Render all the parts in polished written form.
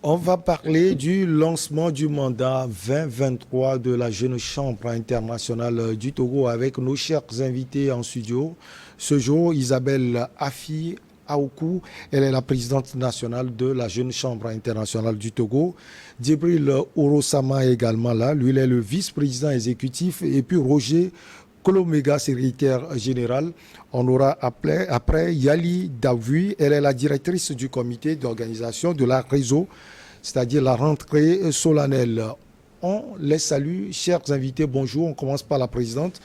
On va parler du lancement du mandat 2023 de la Jeune Chambre internationale du Togo avec nos chers invités en studio. Ce jour, Isabelle Afi Aoukou, elle est la présidente nationale de la Jeune Chambre internationale du Togo. Djibril Orosama est également là, lui il est le vice-président exécutif. Et puis Roger Kolomega, secrétaire général. On aura après Yali Davui, elle est la directrice du comité d'organisation de la réseau, c'est-à-dire la rentrée solennelle. On les salue, chers invités, bonjour. On commence par la présidente.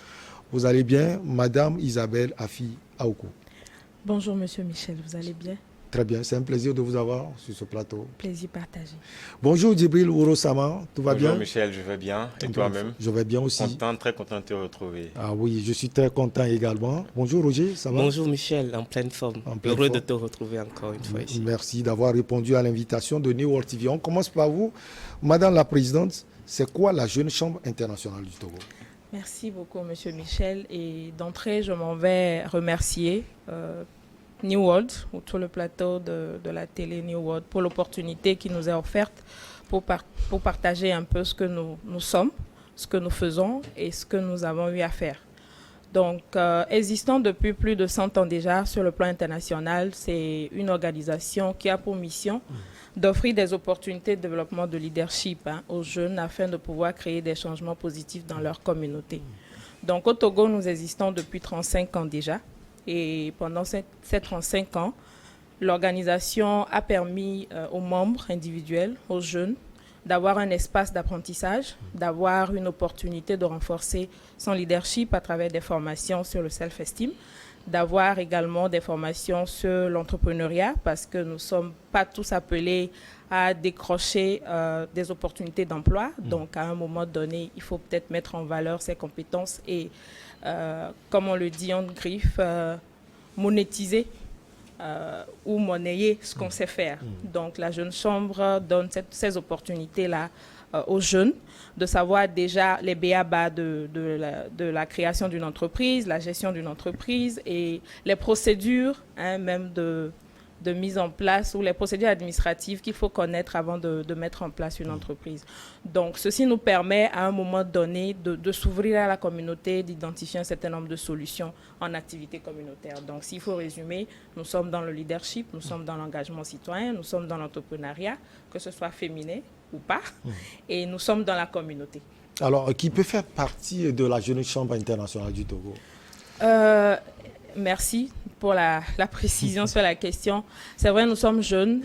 Vous allez bien, Madame Isabelle Afi Aoukou? Bonjour Monsieur Michel, vous allez bien? Très bien, c'est un plaisir de vous avoir sur ce plateau. Plaisir partagé. Bonjour Djibril Orosama, tout va bien? Bonjour Michel, je vais bien. Et toi-même? Je vais bien aussi. Très content de te retrouver. Ah oui, je suis très content également. Bonjour Roger, ça va? Bonjour Michel, en pleine forme. Heureux de te retrouver encore une fois ici. Merci d'avoir répondu à l'invitation de New World TV. On commence par vous. Madame la Présidente, c'est quoi la Jeune Chambre internationale du Togo? Merci beaucoup Monsieur Michel. Et d'entrée, je m'en vais remercier New World, ou tout le plateau de la télé New World, pour l'opportunité qui nous est offerte pour partager un peu ce que nous sommes, ce que nous faisons et ce que nous avons eu à faire. Donc, existant depuis plus de 100 ans déjà sur le plan international, c'est une organisation qui a pour mission d'offrir des opportunités de développement de leadership aux jeunes afin de pouvoir créer des changements positifs dans leur communauté. Donc, au Togo, nous existons depuis 35 ans déjà. Et pendant ces 35 ans, l'organisation a permis aux membres individuels, aux jeunes, d'avoir un espace d'apprentissage, d'avoir une opportunité de renforcer son leadership à travers des formations sur le self-esteem, d'avoir également des formations sur l'entrepreneuriat, parce que nous ne sommes pas tous appelés à décrocher des opportunités d'emploi. Donc, à un moment donné, il faut peut-être mettre en valeur ses compétences et, comme on le dit en griffe, monétiser ou monnayer ce qu'on sait faire. Donc, la Jeune Chambre donne ces opportunités-là aux jeunes, de savoir déjà les b.a.-ba de la création d'une entreprise, la gestion d'une entreprise et les procédures, même de mise en place ou les procédures administratives qu'il faut connaître avant de mettre en place une entreprise. Donc, ceci nous permet à un moment donné de s'ouvrir à la communauté, d'identifier un certain nombre de solutions en activité communautaire. Donc, s'il faut résumer, nous sommes dans le leadership, nous sommes dans l'engagement citoyen, nous sommes dans l'entrepreneuriat, que ce soit féminin ou pas, et nous sommes dans la communauté. Alors, qui peut faire partie de la Jeune Chambre internationale du Togo? Merci pour la précision sur la question. C'est vrai, nous sommes jeunes.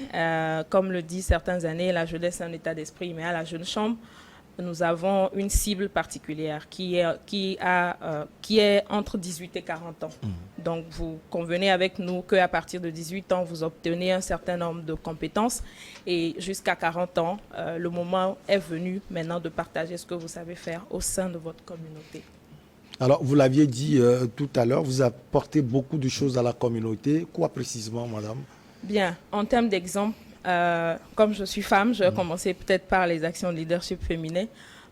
Comme le disent certaines années, la jeunesse est un état d'esprit, mais à la Jeune Chambre, nous avons une cible particulière qui est entre 18 et 40 ans. Donc, vous convenez avec nous qu'à partir de 18 ans, vous obtenez un certain nombre de compétences et jusqu'à 40 ans, le moment est venu maintenant de partager ce que vous savez faire au sein de votre communauté. Alors, vous l'aviez dit tout à l'heure, vous apportez beaucoup de choses à la communauté. Quoi précisément, madame? Bien, en termes d'exemple, comme je suis femme, je vais commencer peut-être par les actions de leadership féminin.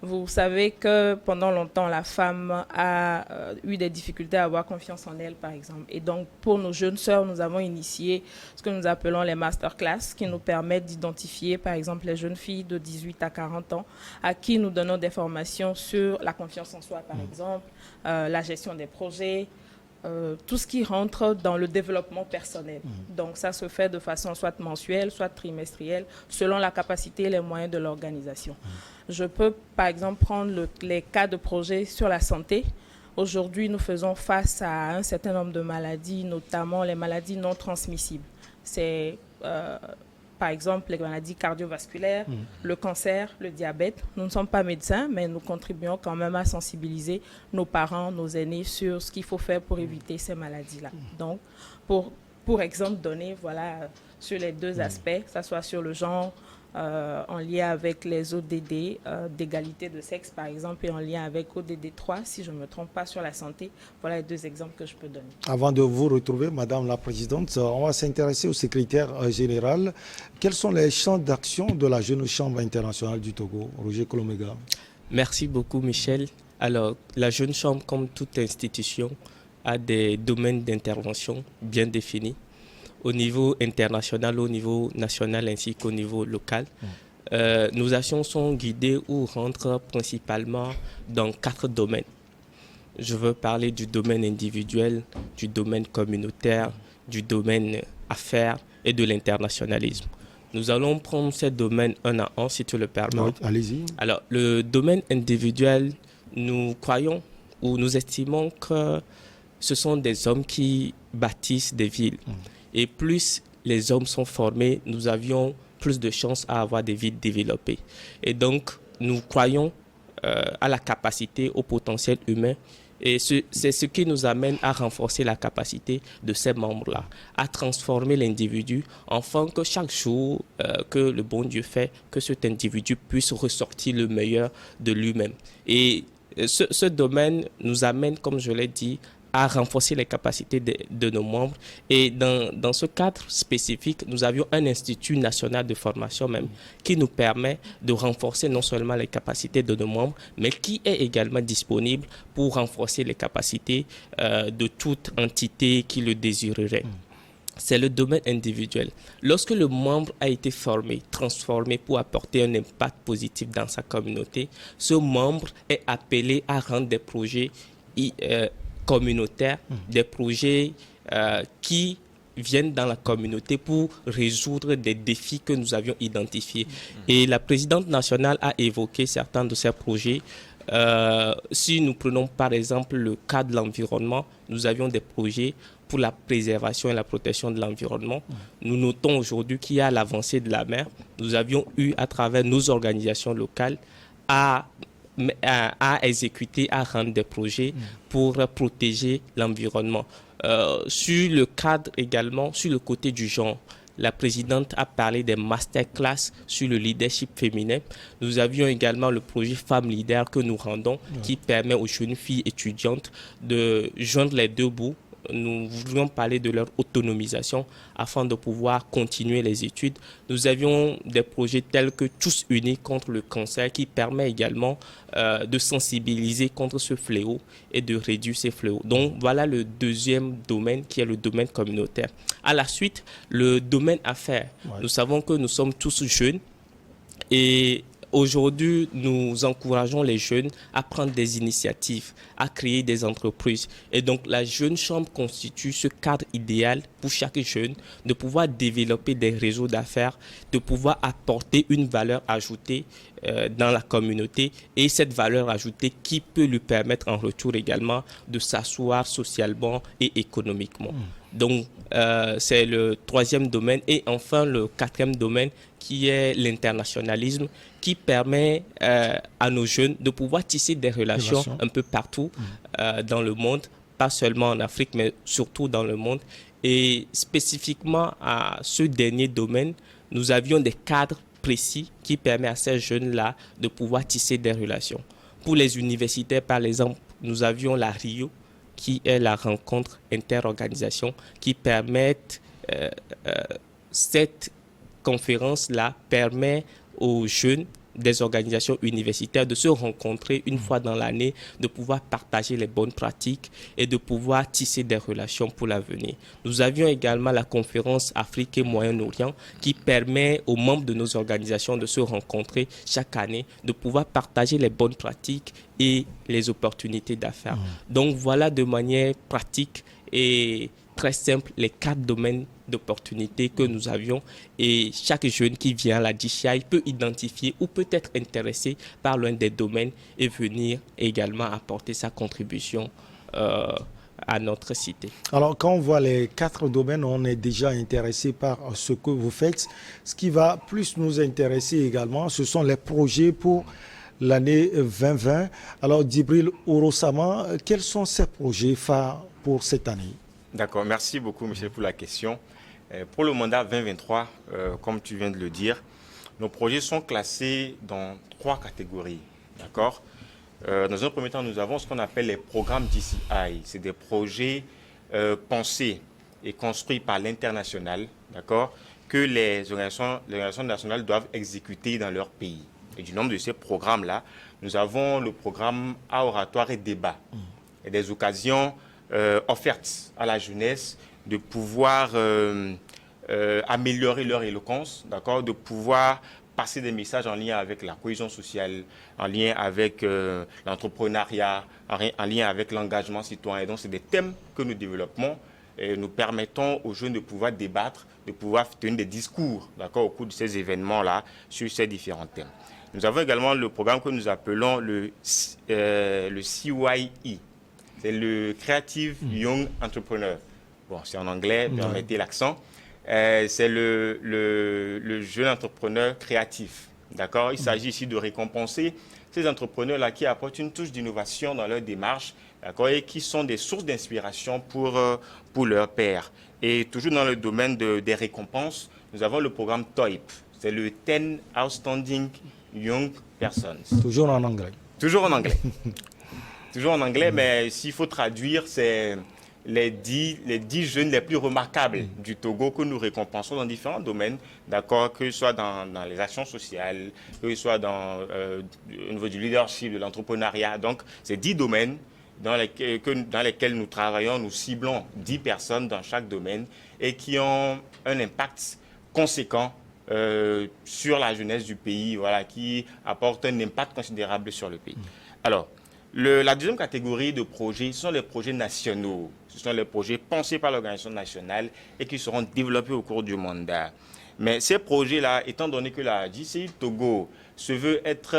Vous savez que pendant longtemps, la femme a eu des difficultés à avoir confiance en elle, par exemple. Et donc, pour nos jeunes sœurs, nous avons initié ce que nous appelons les masterclass, qui nous permettent d'identifier, par exemple, les jeunes filles de 18 à 40 ans, à qui nous donnons des formations sur la confiance en soi, par exemple, la gestion des projets, tout ce qui rentre dans le développement personnel. Donc, ça se fait de façon soit mensuelle, soit trimestrielle, selon la capacité et les moyens de l'organisation. Je peux, par exemple, prendre les cas de projets sur la santé. Aujourd'hui, nous faisons face à un certain nombre de maladies, notamment les maladies non transmissibles. C'est, par exemple, les maladies cardiovasculaires, le cancer, le diabète. Nous ne sommes pas médecins, mais nous contribuons quand même à sensibiliser nos parents, nos aînés sur ce qu'il faut faire pour éviter ces maladies-là. Donc, pour exemple donné, voilà, sur les deux aspects, que ce soit sur le genre, en lien avec les ODD d'égalité de sexe, par exemple, et en lien avec ODD 3, si je ne me trompe pas, sur la santé. Voilà les deux exemples que je peux donner. Avant de vous retrouver, Madame la Présidente, on va s'intéresser au secrétaire général. Quels sont les champs d'action de la Jeune Chambre internationale du Togo? Roger Kolomega. Merci beaucoup, Michel. Alors, la Jeune Chambre, comme toute institution, a des domaines d'intervention bien définis. au niveau international, au niveau national ainsi qu'au niveau local. Nos actions sont guidées ou rentrent principalement dans 4 domaines. Je veux parler du domaine individuel, du domaine communautaire, du domaine affaires et de l'internationalisme. Nous allons prendre ces domaines un à un, si tu le permets. Oui, allez-y. Alors, le domaine individuel, nous croyons ou nous estimons que ce sont des hommes qui bâtissent des villes. Et plus les hommes sont formés, nous avions plus de chances à avoir des villes développées. Et donc, nous croyons à la capacité, au potentiel humain. Et c'est ce qui nous amène à renforcer la capacité de ces membres-là, à transformer l'individu afin que chaque jour que le bon Dieu fait, que cet individu puisse ressortir le meilleur de lui-même. Et ce domaine nous amène, comme je l'ai dit, à renforcer les capacités de nos membres. Et dans ce cadre spécifique, nous avions un institut national de formation même qui nous permet de renforcer non seulement les capacités de nos membres, mais qui est également disponible pour renforcer les capacités de toute entité qui le désirerait. C'est le domaine individuel. Lorsque le membre a été formé, transformé pour apporter un impact positif dans sa communauté, ce membre est appelé à rendre des projets communautaires, des projets qui viennent dans la communauté pour résoudre des défis que nous avions identifiés. Et la présidente nationale a évoqué certains de ces projets. Si nous prenons par exemple le cas de l'environnement, nous avions des projets pour la préservation et la protection de l'environnement. Nous notons aujourd'hui qu'il y a l'avancée de la mer. Nous avions eu à travers nos organisations locales à exécuter, à rendre des projets pour protéger l'environnement. Sur le cadre également, sur le côté du genre, la présidente a parlé des masterclass sur le leadership féminin. Nous avions également le projet Femmes Leaders que nous rendons, qui permet aux jeunes filles étudiantes de joindre les deux bouts. Nous voulions parler de leur autonomisation afin de pouvoir continuer les études. Nous avions des projets tels que Tous unis contre le cancer qui permet également de sensibiliser contre ce fléau et de réduire ces fléaux. Donc voilà le deuxième domaine qui est le domaine communautaire. À la suite, le domaine affaires. Nous savons que nous sommes tous jeunes et aujourd'hui, nous encourageons les jeunes à prendre des initiatives, à créer des entreprises. Et donc, la Jeune Chambre constitue ce cadre idéal pour chaque jeune de pouvoir développer des réseaux d'affaires, de pouvoir apporter une valeur ajoutée dans la communauté et cette valeur ajoutée qui peut lui permettre en retour également de s'asseoir socialement et économiquement. Donc, c'est le troisième domaine. Et enfin, le quatrième domaine qui est l'internationalisme, qui permet à nos jeunes de pouvoir tisser des relations un peu partout dans le monde, pas seulement en Afrique, mais surtout dans le monde. Et spécifiquement à ce dernier domaine, nous avions des cadres précis qui permettent à ces jeunes-là de pouvoir tisser des relations. Pour les universitaires, par exemple, nous avions la RIO, qui est la rencontre interorganisation, qui permettent, cette conférence-là permet aux jeunes des organisations universitaires de se rencontrer une fois dans l'année, de pouvoir partager les bonnes pratiques et de pouvoir tisser des relations pour l'avenir. Nous avions également la conférence Afrique et Moyen-Orient qui permet aux membres de nos organisations de se rencontrer chaque année, de pouvoir partager les bonnes pratiques et les opportunités d'affaires. Donc voilà de manière pratique et très simple les 4 domaines d'opportunités que nous avions et chaque jeune qui vient à la DCI peut identifier ou peut être intéressé par l'un des domaines et venir également apporter sa contribution à notre cité. Alors quand on voit les 4 domaines, on est déjà intéressé par ce que vous faites. Ce qui va plus nous intéresser également, ce sont les projets pour l'année 2020. Alors Djibril Orosama, quels sont ces projets phares pour cette année? D'accord, merci beaucoup Michel pour la question. Pour le mandat 2023, comme tu viens de le dire, nos projets sont classés dans 3 catégories. D'accord. Dans un premier temps, nous avons ce qu'on appelle les programmes DCI. C'est des projets pensés et construits par l'international, d'accord, que les organisations nationales doivent exécuter dans leur pays. Et du nombre de ces programmes-là, nous avons le programme à oratoire et débat. Et des occasions offertes à la jeunesse de pouvoir améliorer leur éloquence, d'accord, de pouvoir passer des messages en lien avec la cohésion sociale, en lien avec l'entrepreneuriat, en lien avec l'engagement citoyen. Et donc, c'est des thèmes que nous développons et nous permettons aux jeunes de pouvoir débattre, de pouvoir tenir des discours, d'accord, au cours de ces événements-là sur ces différents thèmes. Nous avons également le programme que nous appelons le CYE. C'est le Creative Young Entrepreneur. Bon, c'est en anglais, permettez l'accent. C'est le jeune entrepreneur créatif. D'accord? Il s'agit ici de récompenser ces entrepreneurs-là qui apportent une touche d'innovation dans leur démarche, d'accord, et qui sont des sources d'inspiration pour leurs pairs. Et toujours dans le domaine des récompenses, nous avons le programme TOYP. C'est le 10 Outstanding Young Persons. Toujours en anglais. Toujours en anglais. Toujours en anglais, mais s'il faut traduire, c'est les 10 jeunes les plus remarquables du Togo que nous récompensons dans différents domaines, d'accord, que ce soit dans les actions sociales, que ce soit au niveau du leadership, de l'entrepreneuriat. Donc, c'est 10 domaines dans lesquels nous travaillons, nous ciblons 10 personnes dans chaque domaine et qui ont un impact conséquent sur la jeunesse du pays, voilà, qui apportent un impact considérable sur le pays. Alors, la deuxième catégorie de projets, ce sont les projets nationaux. Ce sont les projets pensés par l'organisation nationale et qui seront développés au cours du mandat. Mais ces projets-là, étant donné que la JCI Togo se veut être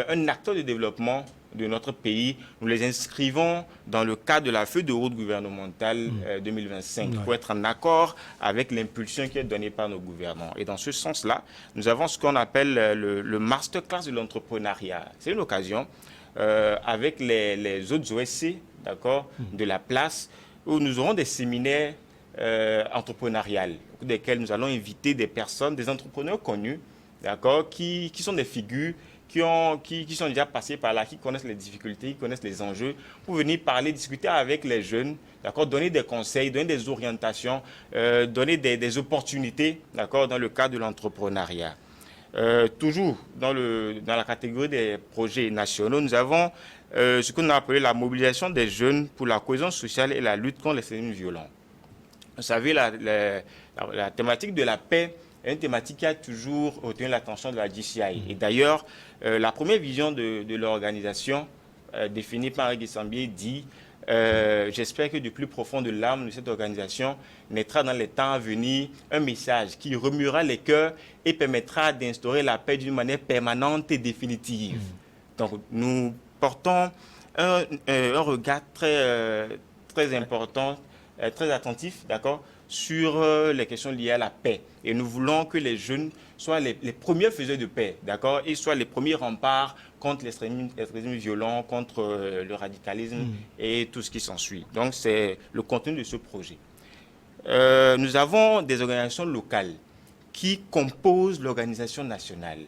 un acteur de développement de notre pays, nous les inscrivons dans le cadre de la feuille de route gouvernementale 2025 pour être en accord avec l'impulsion qui est donnée par nos gouvernants. Et dans ce sens-là, nous avons ce qu'on appelle le masterclass de l'entrepreneuriat. C'est une occasion avec les autres OSC, d'accord, de la place, où nous aurons des séminaires entrepreneuriales, au cours desquels nous allons inviter des personnes, des entrepreneurs connus, d'accord, qui sont des figures qui sont déjà passés par là, qui connaissent les difficultés, qui connaissent les enjeux, pour venir parler, discuter avec les jeunes, d'accord, donner des conseils, donner des orientations, donner des opportunités, d'accord, dans le cadre de l'entrepreneuriat. Toujours dans la catégorie des projets nationaux, nous avons ce qu'on a appelé la mobilisation des jeunes pour la cohésion sociale et la lutte contre l'extrémisme violent. Vous savez, la thématique de la paix est une thématique qui a toujours retenu l'attention de la JCI. Et d'ailleurs, la première vision de l'organisation, définie par Henri Sambier, dit j'espère que du plus profond de l'âme de cette organisation naîtra dans les temps à venir un message qui remuera les cœurs et permettra d'instaurer la paix d'une manière permanente et définitive. Donc, nous portons un regard très important, très attentif, d'accord, sur les questions liées à la paix. Et nous voulons que les jeunes soient les premiers faiseurs de paix, d'accord, et soient les premiers remparts contre l'extrémisme violent, contre le radicalisme et tout ce qui s'ensuit. Donc, c'est le contenu de ce projet. Nous avons des organisations locales qui composent l'organisation nationale.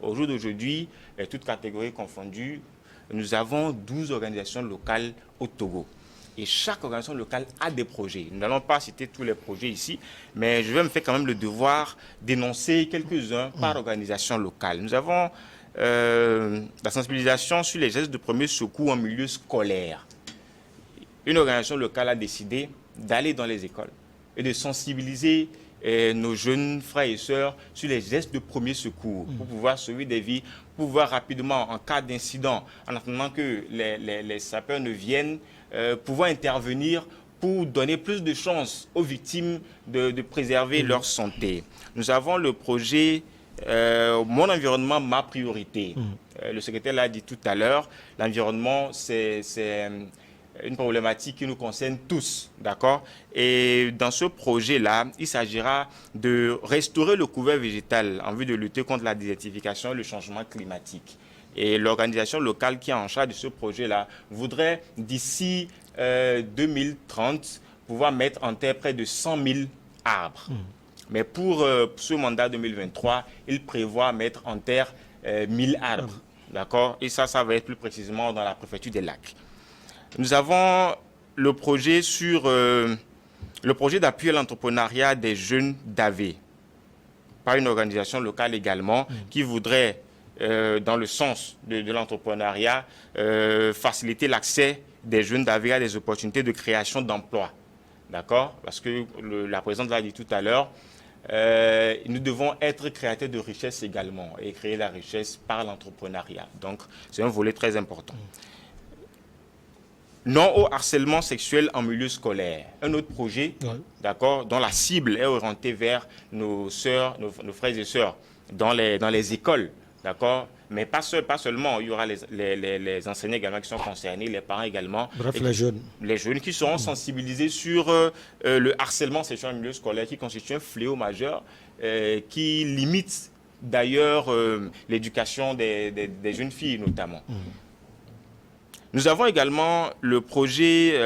Au jour d'aujourd'hui, toutes catégories confondues, nous avons 12 organisations locales au Togo. Et chaque organisation locale a des projets. Nous n'allons pas citer tous les projets ici, mais je vais me faire quand même le devoir d'énoncer quelques-uns par organisation locale. Nous avons la sensibilisation sur les gestes de premier secours en milieu scolaire. Une organisation locale a décidé d'aller dans les écoles et de sensibiliser nos jeunes frères et sœurs sur les gestes de premier secours pour pouvoir sauver des vies, pour pouvoir rapidement, en cas d'incident, en attendant que les sapeurs ne viennent, pouvoir intervenir pour donner plus de chances aux victimes de préserver leur santé. Nous avons le projet Mon environnement, ma priorité. Le secrétaire l'a dit tout à l'heure, l'environnement, c'est une problématique qui nous concerne tous, d'accord? Et dans ce projet-là, il s'agira de restaurer le couvert végétal en vue de lutter contre la désertification et le changement climatique. Et l'organisation locale qui est en charge de ce projet-là voudrait, d'ici 2030, pouvoir mettre en terre près de 100 000 arbres. Mais pour ce mandat 2023, il prévoit mettre en terre 1000 arbres, d'accord? Et ça va être plus précisément dans la préfecture des Lacs. Nous avons le projet d'appui à l'entrepreneuriat des jeunes d'AV, par une organisation locale également, qui voudrait, dans le sens de l'entrepreneuriat, faciliter l'accès des jeunes d'AV à des opportunités de création d'emplois. D'accord? Parce que la présidente l'a dit tout à l'heure, nous devons être créateurs de richesse également et créer la richesse par l'entrepreneuriat. Donc, c'est un volet très important. Non au harcèlement sexuel en milieu scolaire. Un autre projet, d'accord, dont la cible est orientée vers nos sœurs, nos frères et sœurs dans les écoles, d'accord. Mais pas seulement, il y aura les enseignants également qui sont concernés, les parents également. Bref, les jeunes. Les jeunes qui seront sensibilisés sur le harcèlement sexuel en milieu scolaire qui constitue un fléau majeur qui limite d'ailleurs l'éducation des jeunes filles notamment. Nous avons également le projet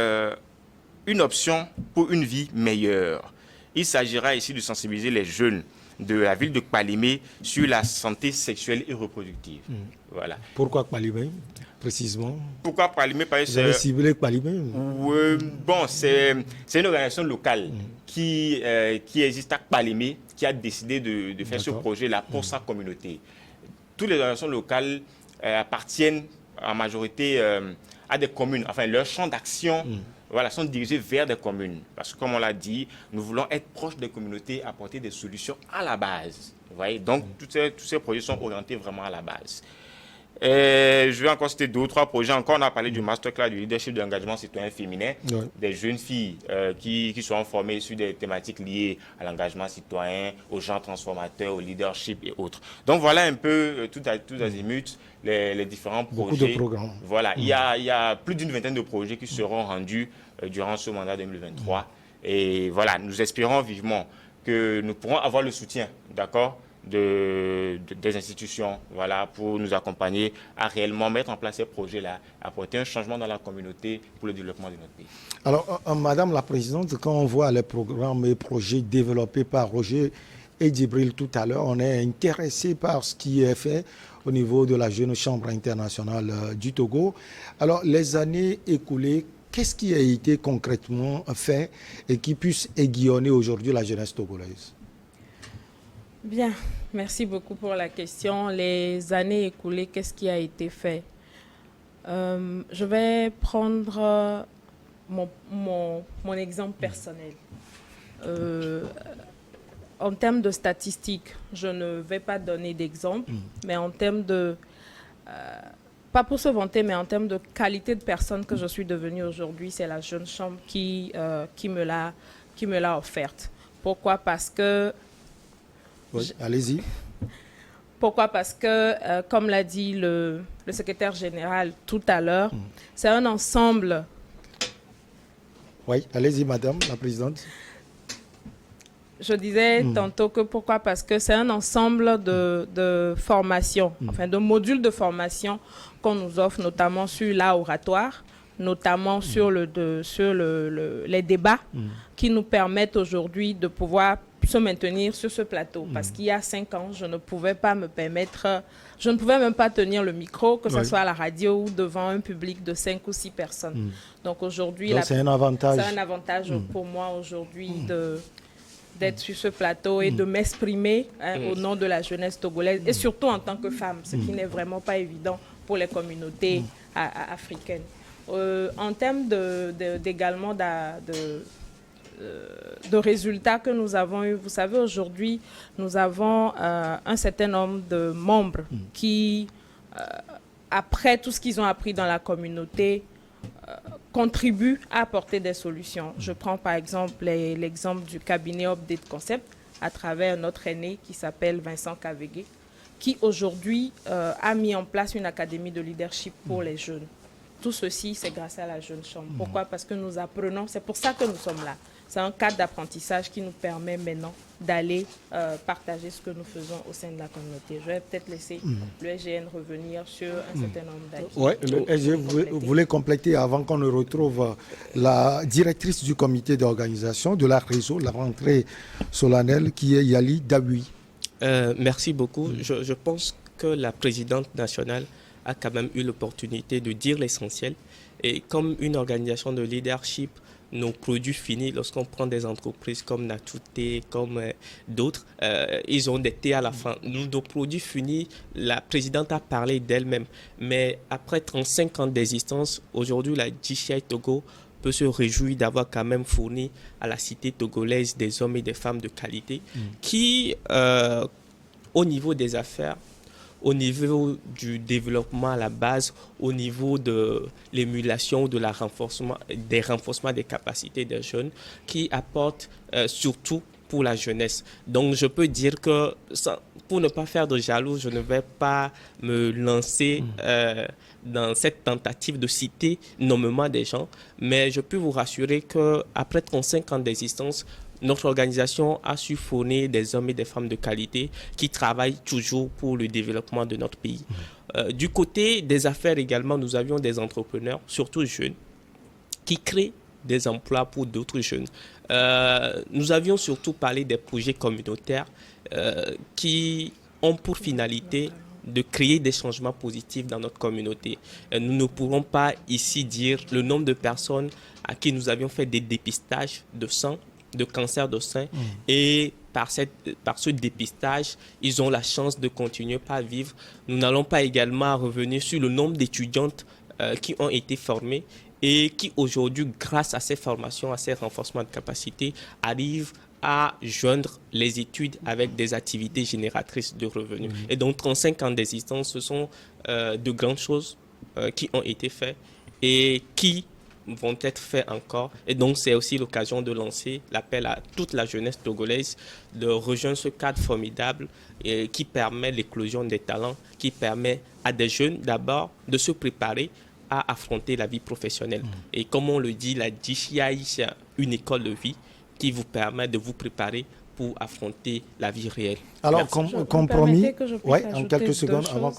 Une option pour une vie meilleure. Il s'agira ici de sensibiliser les jeunes de la ville de Kpalimé sur la santé sexuelle et reproductive. Voilà. Pourquoi Kpalimé, précisément? Pourquoi Kpalimé? Vous avez ciblé Kpalimé? Bon, c'est une organisation locale qui existe à Kpalimé, qui a décidé de faire ce projet-là pour sa communauté. Toutes les organisations locales appartiennent en majorité à des communes. Enfin, leur champ d'action voilà, sont dirigés vers des communes. Parce que, comme on l'a dit, nous voulons être proches des communautés, apporter des solutions à la base. Vous voyez? Donc, tous ces projets sont orientés vraiment à la base. Et je vais encore citer 2 ou 3 projets. Encore, on a parlé du masterclass du leadership de l'engagement citoyen féminin, des jeunes filles qui seront formées sur des thématiques liées à l'engagement citoyen, aux gens transformateurs, au leadership et autres. Donc voilà un peu tout azimut les différents projets. Beaucoup de programmes. Voilà, il y a plus d'une vingtaine de projets qui seront rendus durant ce mandat 2023. Et voilà, nous espérons vivement que nous pourrons avoir le soutien, d'accord, des institutions, voilà, pour nous accompagner à réellement mettre en place ces projets-là, apporter un changement dans la communauté pour le développement de notre pays. Alors, Madame la Présidente, quand on voit les programmes et projets développés par Roger et Djibril tout à l'heure, on est intéressé par ce qui est fait au niveau de la Jeune Chambre internationale du Togo. Alors, les années écoulées, qu'est-ce qui a été concrètement fait et qui puisse aiguillonner aujourd'hui la jeunesse togolaise? Bien, merci beaucoup pour la question. Les années écoulées, qu'est-ce qui a été fait? Je vais prendre mon exemple personnel. En termes de statistiques, je ne vais pas donner d'exemple, mais en termes de... pas pour se vanter, mais en termes de qualité de personne que je suis devenue aujourd'hui, c'est la Jeune Chambre qui me l'a offerte. Pourquoi? Parce que... Oui, allez-y. Pourquoi? Parce que, comme l'a dit le secrétaire général tout à l'heure, c'est un ensemble... Oui, allez-y, Madame la Présidente. Je disais tantôt que pourquoi? Parce que c'est un ensemble de formations, enfin de modules de formation qu'on nous offre, notamment sur l'oratoire, notamment sur les débats qui nous permettent aujourd'hui de pouvoir se maintenir sur ce plateau. Parce qu'il y a 5 ans, je ne pouvais pas me permettre, je ne pouvais même pas tenir le micro, que ce soit à la radio ou devant un public de 5 ou 6 personnes. Donc aujourd'hui, c'est un avantage. C'est un avantage pour moi aujourd'hui d'être sur ce plateau et de m'exprimer au nom de la jeunesse togolaise et surtout en tant que femme, ce qui n'est vraiment pas évident pour les communautés africaines. En termes également de résultats que nous avons eus, vous savez, aujourd'hui, nous avons un certain nombre de membres qui, après tout ce qu'ils ont appris dans la communauté, contribuent à apporter des solutions. Je prends par exemple l'exemple du cabinet Update Concept à travers notre aîné qui s'appelle Vincent Kavégué, qui aujourd'hui a mis en place une académie de leadership pour les jeunes. Tout ceci, c'est grâce à la Jeune Chambre. Pourquoi? Parce que nous apprenons, c'est pour ça que nous sommes là. C'est un cadre d'apprentissage qui nous permet maintenant d'aller partager ce que nous faisons au sein de la communauté. Je vais peut-être laisser le SGN revenir sur un certain nombre d'acquis. Oui, le SGN voulait compléter avant qu'on ne retrouve la directrice du comité d'organisation de la réseau, la rentrée solennelle, qui est Yali Daoui. Merci beaucoup. Je pense que la présidente nationale a quand même eu l'opportunité de dire l'essentiel. Et comme une organisation de leadership, nos produits finis, lorsqu'on prend des entreprises comme Natouté, comme d'autres, ils ont des thés à la fin. Nous, nos produits finis, la présidente a parlé d'elle-même. Mais après 35 ans d'existence, aujourd'hui, la GCI Togo peut se réjouir d'avoir quand même fourni à la cité togolaise des hommes et des femmes de qualité qui, au niveau des affaires, au niveau du développement à la base, au niveau de l'émulation, des renforcements des capacités des jeunes, qui apportent surtout pour la jeunesse. Donc, je peux dire que, pour ne pas faire de jaloux, je ne vais pas me lancer dans cette tentative de citer nommément des gens, mais je peux vous rassurer qu'après 35 ans d'existence, notre organisation a su fournir des hommes et des femmes de qualité qui travaillent toujours pour le développement de notre pays. Du côté des affaires également, nous avions des entrepreneurs, surtout jeunes, qui créent des emplois pour d'autres jeunes. Nous avions surtout parlé des projets communautaires qui ont pour finalité de créer des changements positifs dans notre communauté. Nous ne pourrons pas ici dire le nombre de personnes à qui nous avions fait des dépistages de sang, de cancer de sein, et par ce dépistage, ils ont la chance de continuer à vivre. Nous n'allons pas également revenir sur le nombre d'étudiantes qui ont été formées et qui aujourd'hui, grâce à ces formations, à ces renforcements de capacité, arrivent à joindre les études avec des activités génératrices de revenus. Et donc, 35 ans d'existence, ce sont de grandes choses qui ont été faites et qui vont être faits encore. Et donc, c'est aussi l'occasion de lancer l'appel à toute la jeunesse togolaise de rejoindre ce cadre formidable qui permet l'éclosion des talents, qui permet à des jeunes d'abord de se préparer à affronter la vie professionnelle. Et comme on le dit, la DCI, c'est une école de vie qui vous permet de vous préparer pour affronter la vie réelle. Alors, comme promis, en quelques secondes avant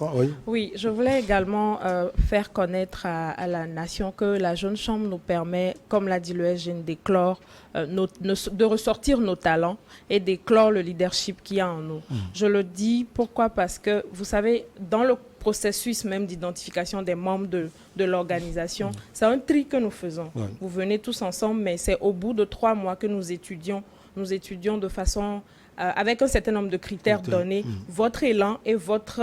Oui, je voulais également faire connaître à la nation que la Jeune Chambre nous permet, comme l'a dit le SGN, d'éclore, de ressortir nos talents et d'éclore le leadership qu'il y a en nous. Je le dis, pourquoi? Parce que, vous savez, dans le processus même d'identification des membres de l'organisation, c'est un tri que nous faisons. Vous venez tous ensemble, mais c'est au bout de 3 mois que nous étudions de façon, avec un certain nombre de critères donnés, votre élan et votre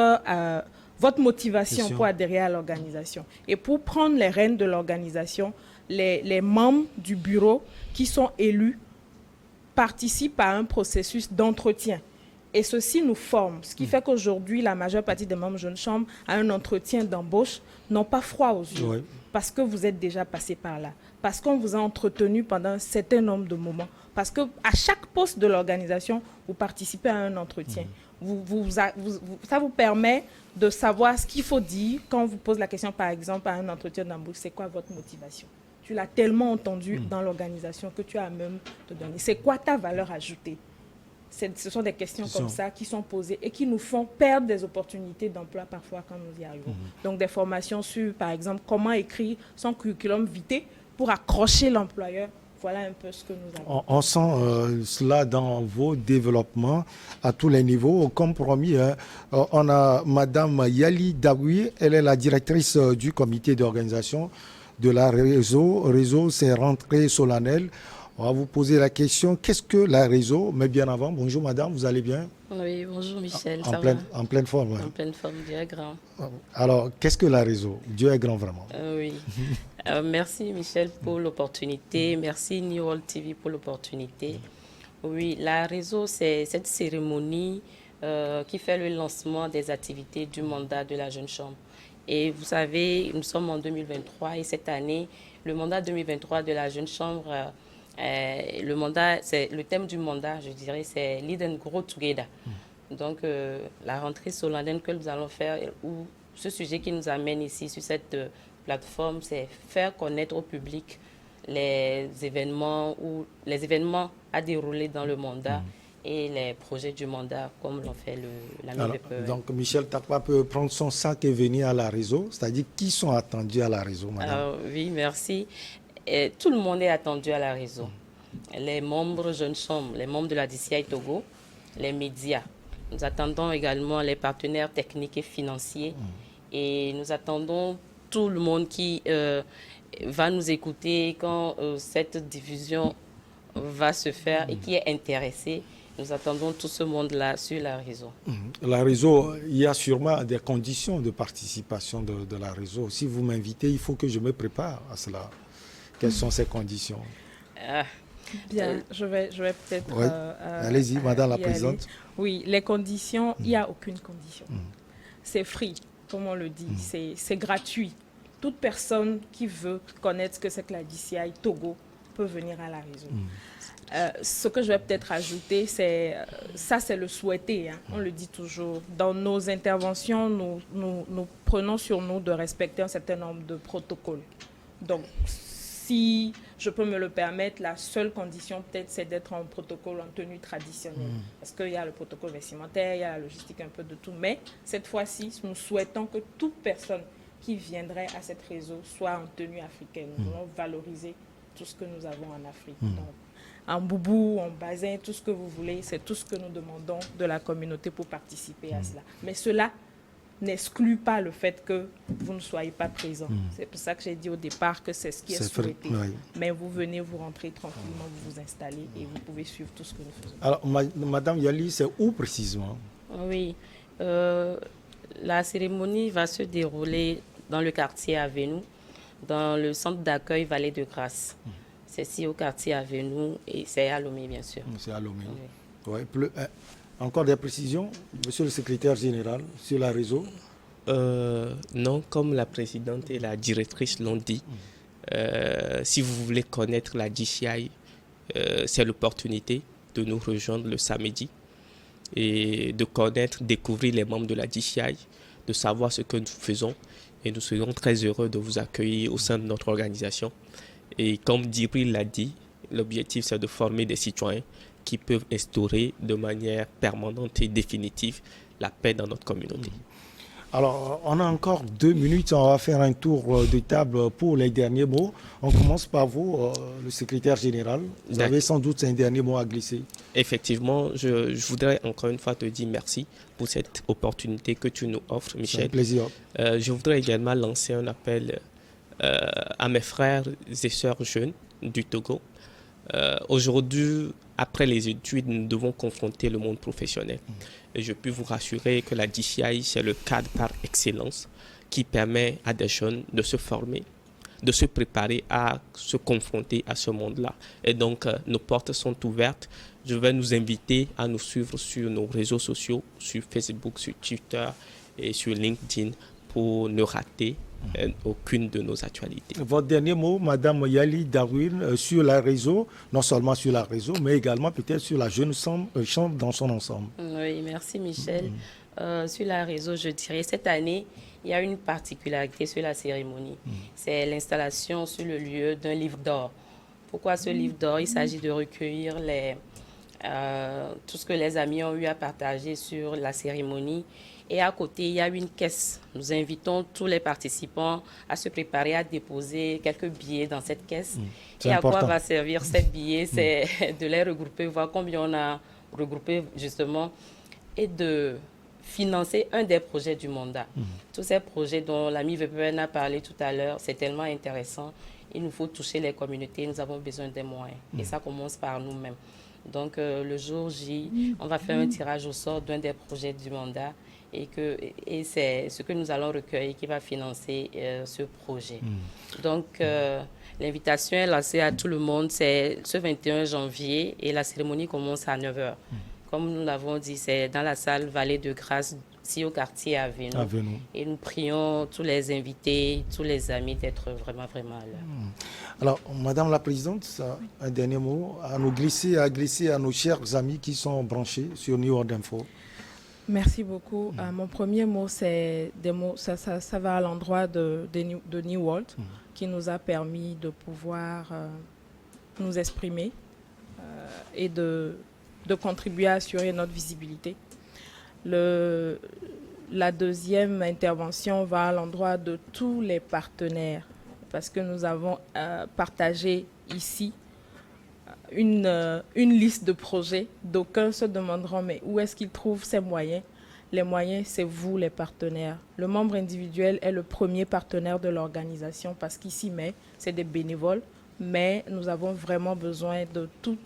motivation pour adhérer à l'organisation. Et pour prendre les rênes de l'organisation, les membres du bureau qui sont élus participent à un processus d'entretien. Et ceci nous forme, ce qui fait qu'aujourd'hui, la majeure partie des membres Jeune Chambre à un entretien d'embauche n'ont pas froid aux yeux, parce que vous êtes déjà passé par là, parce qu'on vous a entretenu pendant un certain nombre de moments, parce qu'à chaque poste de l'organisation, vous participez à un entretien. Ça vous permet de savoir ce qu'il faut dire quand on vous pose la question, par exemple, à un entretien d'embauche, c'est quoi votre motivation? Tu l'as tellement entendu dans l'organisation que tu as même te donner. C'est quoi ta valeur ajoutée? Ce sont des questions comme ça qui sont posées et qui nous font perdre des opportunités d'emploi parfois quand nous y arrivons. Donc des formations sur, par exemple, comment écrire son curriculum vitae pour accrocher l'employeur. Voilà un peu ce que nous avons. On sent cela dans vos développements à tous les niveaux. Comme promis, on a Madame Yali Daoui, elle est la directrice du comité d'organisation de la réseau. Réseau, c'est rentrée solennelle. On va vous poser la question, qu'est-ce que la réseau? Mais bien avant, bonjour madame, vous allez bien? Oui, bonjour Michel, en pleine forme. En pleine forme, Dieu est grand. Alors, qu'est-ce que la réseau? Dieu est grand vraiment. Oui. Merci Michel pour l'opportunité, merci New World TV pour l'opportunité. Oui, la réseau, c'est cette cérémonie qui fait le lancement des activités du mandat de la Jeune Chambre. Et vous savez, nous sommes en 2023 et cette année, le mandat 2023 de la Jeune Chambre... le thème du mandat, je dirais, c'est Lead and Grow Together. Donc, la rentrée solennelle que nous allons faire, ou ce sujet qui nous amène ici sur cette plateforme, c'est faire connaître au public les événements à dérouler dans le mandat et les projets du mandat, comme l'ont fait la MIVEPE. Donc, Michel Takpa peut prendre son sac et venir à la réseau, c'est-à-dire qui sont attendus à la réseau, madame? Oui, merci. Et tout le monde est attendu à la réseau. Les membres Jeune Chambre, les membres de la DCI Togo, les médias. Nous attendons également les partenaires techniques et financiers. Et nous attendons tout le monde qui va nous écouter quand cette diffusion va se faire et qui est intéressé. Nous attendons tout ce monde-là sur la réseau. La réseau, il y a sûrement des conditions de participation de la réseau. Si vous m'invitez, il faut que je me prépare à cela. Quelles sont ces conditions? Bien, je vais peut-être... Oui. Allez-y, Madame la y Présidente. aller. Oui, les conditions, il n'y a aucune condition. C'est free, comme on le dit, c'est gratuit. Toute personne qui veut connaître ce que c'est que la DCI Togo peut venir à la réseau. Ce que je vais peut-être ajouter, c'est le souhaiter, hein. On le dit toujours. Dans nos interventions, nous prenons sur nous de respecter un certain nombre de protocoles. Donc, si je peux me le permettre, la seule condition peut-être, c'est d'être en protocole en tenue traditionnelle. Parce qu'il y a le protocole vestimentaire, il y a la logistique, un peu de tout. Mais cette fois-ci, nous souhaitons que toute personne qui viendrait à cette réseau soit en tenue africaine. Nous voulons valoriser tout ce que nous avons en Afrique. Donc, en boubou, en bazin, tout ce que vous voulez, c'est tout ce que nous demandons de la communauté pour participer à cela. Mais cela n'exclut pas le fait que vous ne soyez pas présent. C'est pour ça que j'ai dit au départ que c'est ce qui est souhaité. Oui. Mais vous venez, vous rentrez tranquillement, vous vous installez et vous pouvez suivre tout ce que nous faisons. Alors, Madame Yali, c'est où précisément? Oui, la cérémonie va se dérouler dans le quartier Avenou, dans le centre d'accueil Vallée de Grâce. C'est ici au quartier Avenou et c'est à Lomé, bien sûr. C'est à Lomé. Oui. Ouais, encore des précisions, Monsieur le secrétaire général, sur la réseau? Non, comme la présidente et la directrice l'ont dit, si vous voulez connaître la DCI, c'est l'opportunité de nous rejoindre le samedi et de connaître, découvrir les membres de la DCI, de savoir ce que nous faisons. Et nous serons très heureux de vous accueillir au sein de notre organisation. Et comme Djibril l'a dit, l'objectif c'est de former des citoyens qui peuvent instaurer de manière permanente et définitive la paix dans notre communauté. Alors, on a encore 2 minutes, on va faire un tour de table pour les derniers mots. On commence par vous, le secrétaire général. Vous avez sans doute un dernier mot à glisser. Effectivement, je voudrais encore une fois te dire merci pour cette opportunité que tu nous offres, Michel. C'est un plaisir. Je voudrais également lancer un appel à mes frères et sœurs jeunes du Togo. Aujourd'hui, après les études, nous devons confronter le monde professionnel. Et je peux vous rassurer que la DCI, c'est le cadre par excellence qui permet à des jeunes de se former, de se préparer à se confronter à ce monde-là. Et donc, nos portes sont ouvertes. Je vais nous inviter à nous suivre sur nos réseaux sociaux, sur Facebook, sur Twitter et sur LinkedIn pour ne rater aucune de nos actualités. Votre dernier mot, Madame Yali Darwin, sur la réseau, non seulement sur la réseau, mais également peut-être sur la jeune chambre dans son ensemble. Oui, merci Michel. Sur la réseau, je dirais, cette année, il y a une particularité sur la cérémonie. C'est l'installation sur le lieu d'un livre d'or. Pourquoi ce livre d'or? Il s'agit de recueillir tout ce que les amis ont eu à partager sur la cérémonie. Et à côté, il y a une caisse. Nous invitons tous les participants à se préparer à déposer quelques billets dans cette caisse. Et important. À quoi va servir ces billets? C'est de les regrouper, voir combien on a regroupé justement, et de financer un des projets du mandat. Tous ces projets dont l'ami VPN a parlé tout à l'heure, c'est tellement intéressant. Il nous faut toucher les communautés, nous avons besoin des moyens. Et ça commence par nous-mêmes. Donc, le jour J, on va faire un tirage au sort d'un des projets du mandat. Et c'est ce que nous allons recueillir qui va financer ce projet. Donc, l'invitation est lancée à tout le monde. C'est ce 21 janvier et la cérémonie commence à 9h. Comme nous l'avons dit, c'est dans la salle Vallée de Grâce, ici au quartier Avenou. Et nous prions tous les invités, tous les amis d'être vraiment à l'heure. Alors, Madame la Présidente, un dernier mot à glisser à nos chers amis qui sont branchés sur New World Info. Merci beaucoup. Mon premier mot, c'est des mots, ça va à l'endroit de New World, qui nous a permis de pouvoir nous exprimer et de contribuer à assurer notre visibilité. La deuxième intervention va à l'endroit de tous les partenaires, parce que nous avons partagé ici une liste de projets. D'aucuns se demanderont, mais où est-ce qu'ils trouvent ces moyens? Les moyens, c'est vous, les partenaires. Le membre individuel est le premier partenaire de l'organisation parce qu'il s'y met, c'est des bénévoles, mais nous avons vraiment besoin de toute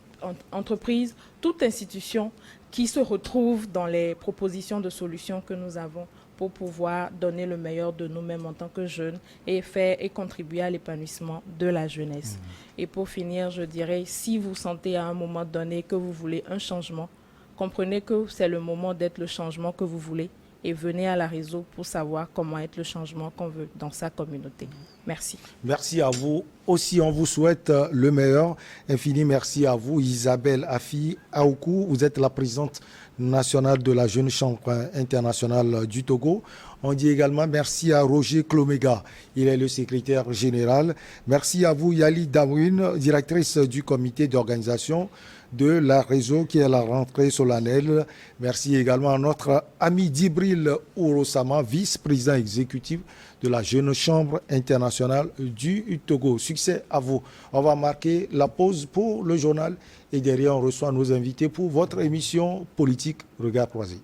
entreprise, toute institution qui se retrouve dans les propositions de solutions que nous avons pour pouvoir donner le meilleur de nous-mêmes en tant que jeunes et faire et contribuer à l'épanouissement de la jeunesse. Et pour finir, je dirais, si vous sentez à un moment donné que vous voulez un changement, comprenez que c'est le moment d'être le changement que vous voulez et venez à la réseau pour savoir comment être le changement qu'on veut dans sa communauté. Merci. Merci à vous. Aussi, on vous souhaite le meilleur. Infini merci à vous, Isabelle Afi Aoukou. Vous êtes la présidente nationale de la Jeune Chambre internationale du Togo. On dit également merci à Roger Cloméga. Il est le secrétaire général. Merci à vous, Yali Dawin, directrice du comité d'organisation de la réseau qui est à la rentrée solennelle. Merci également à notre ami Djibril Ourosama, vice-président exécutif de la Jeune Chambre internationale du Togo. Succès à vous. On va marquer la pause pour le journal et derrière on reçoit nos invités pour votre émission politique Regard croisé.